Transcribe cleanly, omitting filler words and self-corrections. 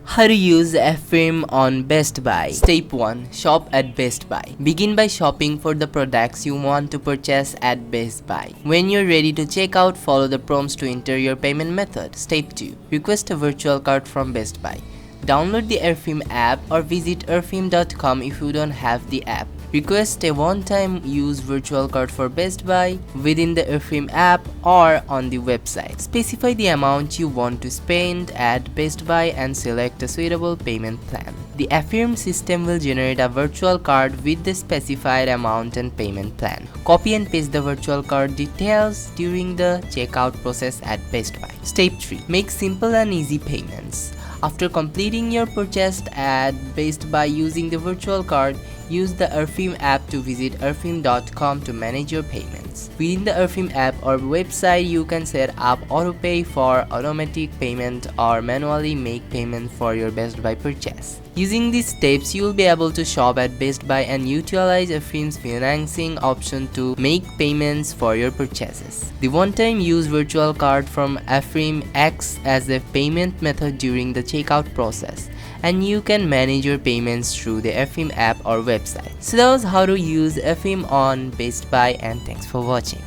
How to use Affirm on Best Buy. Step 1. Shop at Best Buy. Begin by shopping for the products you want to purchase at Best Buy. When you're ready to check out, follow the prompts to enter your payment method. Step 2. Request a virtual card from Best Buy. Download the Affirm app or visit affirm.com if you don't have the app. Request a one-time use virtual card for Best Buy within the Affirm app or on the website. Specify the amount you want to spend at Best Buy and select a suitable payment plan. The Affirm system will generate a virtual card with the specified amount and payment plan. Copy and paste the virtual card details during the checkout process at Best Buy. Step 3. Make simple and easy payments. After completing your purchase at Best Buy using the virtual card, use the Affirm app to visit affirm.com to manage your payments. Within the Affirm app or website, you can set up autopay for automatic payment or manually make payment for your Best Buy purchase. Using these steps, you will be able to shop at Best Buy and utilize Affirm's financing option to make payments for your purchases. The one-time use virtual card from Affirm acts as a payment method during the checkout process, and you can manage your payments through the Affirm app or website. So that was how to use Affirm on Best Buy, and thanks for watching.